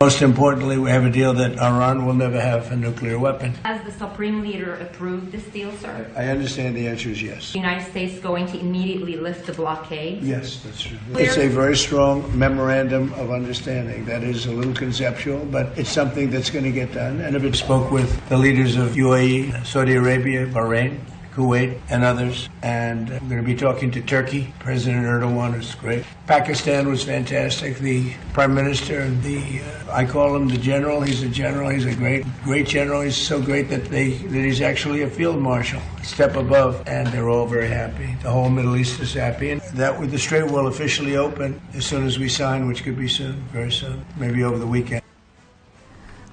Most importantly, we have a deal that Iran will never have a nuclear weapon. Has the Supreme Leader approved this deal, sir? I understand the answer is yes. The United States going to immediately lift the blockade? Yes, that's true. It's a very strong memorandum of understanding. That is a little conceptual, but it's something that's going to get done. And if it spoke with the leaders of UAE, Saudi Arabia, Bahrain, Kuwait, and others, and I'm going to be talking to Turkey. President Erdogan is great. Pakistan was fantastic. The Prime Minister, I call him the General. He's a General. He's a great General. He's so great that he's actually a Field Marshal, a step above, and they're all very happy. The whole Middle East is happy, and that the Strait will officially open as soon as we sign, which could be soon, very soon, maybe over the weekend.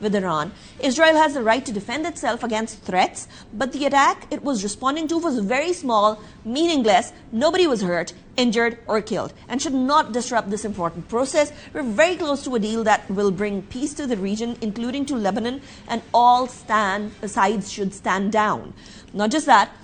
with Iran. Israel has the right to defend itself against threats, but the attack it was responding to was very small, meaningless, nobody was hurt, injured or killed, and should not disrupt this important process. We're very close to a deal that will bring peace to the region, including to Lebanon, and all sides should stand down. Not just that,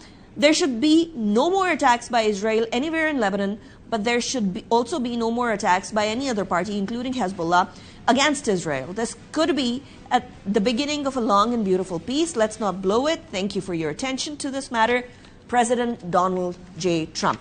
there should be no more attacks by Israel anywhere in Lebanon, but there should also be no more attacks by any other party, including Hezbollah, against Israel. This could be at the beginning of a long and beautiful peace. Let's not blow it. Thank you for your attention to this matter. President Donald J. Trump.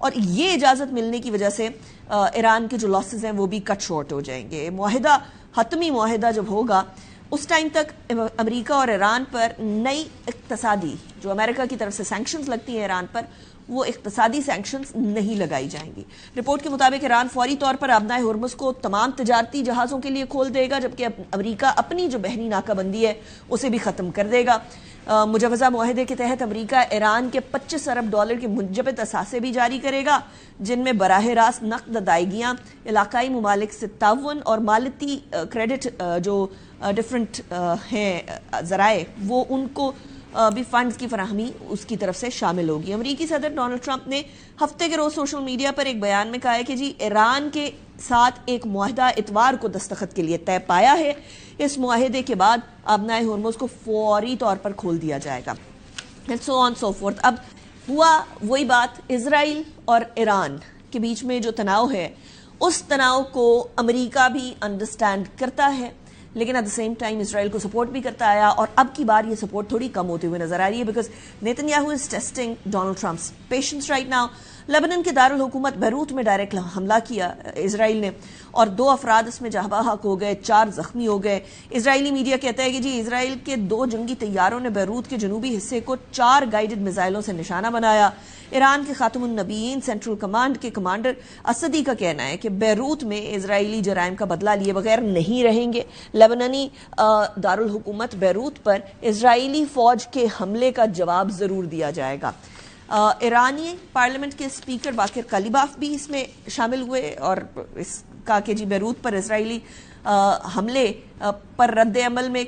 اور یہ اجازت ملنے کی وجہ سے ایران کے جو losses ہیں وہ بھی کٹ شارٹ ہو جائیں گے. معاہدہ حتمی معاہدہ جب ہوگا اس ٹائم تک امریکہ اور ایران پر نئی اقتصادی جو امریکہ کی طرف سے سینکشنز لگتی ہیں ایران پر وہ اقتصادی سینکشنز نہیں لگائی جائیں گی. رپورٹ کے مطابق ایران فوری طور پر آبنائے ہرمز کو تمام تجارتی جہازوں کے لیے کھول دے گا جبکہ امریکہ اپنی جو بحری ناکہ بندی ہے اسے بھی ختم کر دے گا. مجوزہ معاہدے کے تحت امریکہ ایران کے $25 ارب کے منجمد اثاثے بھی جاری کرے گا جن میں براہ راست نقد ادائیگیاں علاقائی ممالک سے تعاون اور مالتی کریڈٹ جو ڈفرنٹ ہیں ذرائع وہ ان کو بھی فنڈز کی فراہمی اس کی طرف سے شامل ہوگی. امریکی صدر ڈونلڈ ٹرمپ نے ہفتے کے روز سوشل میڈیا پر ایک بیان میں کہا ہے کہ جی ایران کے ساتھ ایک معاہدہ اتوار کو دستخط کے لیے طے پایا ہے. اس معاہدے کے بعد آبنائے ہرمز کو فوری طور پر کھول دیا جائے گا. سو آن سو فورتھ. اب ہوا وہی بات اسرائیل اور ایران کے بیچ میں جو تناؤ ہے اس تناؤ کو امریکہ بھی انڈرسٹینڈ کرتا ہے لیکن ایٹ دا سیم ٹائم اسرائیل کو سپورٹ بھی کرتا آیا اور اب کی بار یہ سپورٹ تھوڑی کم ہوتے ہوئے نظر آ رہی ہے because Nitin Yahoo is testing Donald Trump's patience right now. Lebanon کے دارالحکومت بیروت میں ڈائریکٹ حملہ کیا اسرائیل نے اور 2 افراد اس میں جاں بحق ہو گئے, 4 زخمی ہو گئے. اسرائیلی میڈیا کہتا ہے کہ جی اسرائیل کے 2 جنگی طیاروں نے بیروت کے جنوبی حصے کو 4 گائیڈڈ میزائلوں سے نشانہ بنایا. ایران کے خاتم النبیین سینٹرل کمانڈ کے کمانڈر اسدی کا کہنا ہے کہ بیروت میں اسرائیلی جرائم کا بدلہ لیے بغیر نہیں رہیں گے. لیبنانی دارالحکومت بیروت پر اسرائیلی فوج کے حملے کا جواب ضرور دیا جائے گا. ایرانی پارلیمنٹ کے اسپیکر باقر کالیباف بھی اس میں شامل ہوئے اور اس کا کہ جی بیروت پر اسرائیلی حملے پر رد عمل میں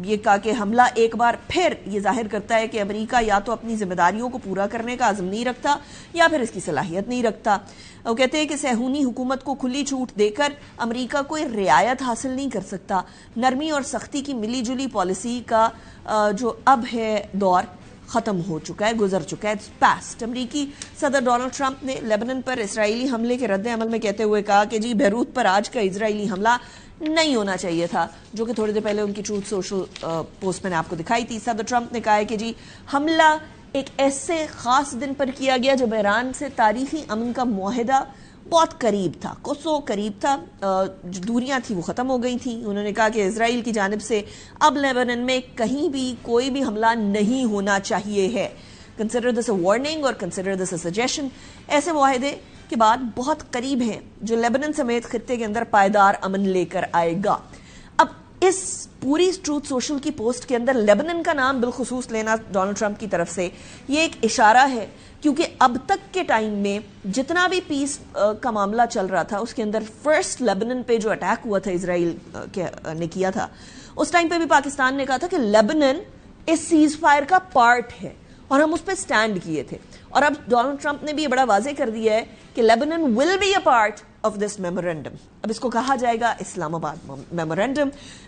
یہ کہا کہ حملہ ایک بار پھر یہ ظاہر کرتا ہے کہ امریکہ یا تو اپنی ذمہ داریوں کو پورا کرنے کا عزم نہیں رکھتا یا پھر اس کی صلاحیت نہیں رکھتا. وہ کہتے ہیں کہ صہیونی حکومت کو کھلی چھوٹ دے کر امریکہ کوئی رعایت حاصل نہیں کر سکتا. نرمی اور سختی کی ملی جلی پالیسی کا جو اب ہے دور ختم ہو چکا ہے, گزر چکا ہے, اٹس پاسٹ. امریکی صدر ڈونلڈ ٹرمپ نے لیبنان پر اسرائیلی حملے کے رد عمل میں کہتے ہوئے کہا کہ جی بیروت پر آج کا اسرائیلی حملہ نہیں ہونا چاہیے تھا, جو کہ تھوڑی دیر پہلے ان کی ٹروتھ سوشل پوسٹ میں نے آپ کو دکھائی تھی. صدر ٹرمپ نے کہا ہے کہ جی حملہ ایک ایسے خاص دن پر کیا گیا جب ایران سے تاریخی امن کا معاہدہ بہت قریب تھا, کوسوں قریب تھا, جو دوریاں تھیں وہ ختم ہو گئی تھیں. انہوں نے کہا کہ اسرائیل کی جانب سے اب لیبنان میں کہیں بھی کوئی بھی حملہ نہیں ہونا چاہیے ہے. کنسیڈر دس اے وارننگ اور کنسیڈر دس اے سجیشن. ایسے معاہدے کے بعد بہت قریب ہیں جو لیبنان سمیت خطے کے اندر پائیدار امن لے کر آئے گا. اب اس پوری ٹروتھ سوشل کی پوسٹ کے اندر لیبنان کا نام بالخصوص لینا ڈونلڈ ٹرمپ کی طرف سے یہ ایک اشارہ ہے کیونکہ اب تک کے ٹائم میں جتنا بھی پیس کا معاملہ چل رہا تھا اس کے اندر فرسٹ لیبنان پہ جو اٹیک ہوا تھا اسرائیل نے کیا تھا اس ٹائم پہ بھی پاکستان نے کہا تھا کہ لیبنان اس سیز فائر کا پارٹ ہے اور ہم اس پہ سٹینڈ کیے تھے. اور اب ڈونلڈ ٹرمپ نے بھی یہ بڑا واضح کر دیا ہے کہ Lebanon will be a part of this memorandum. اب اس کو کہا جائے گا اسلام آباد میمورینڈم.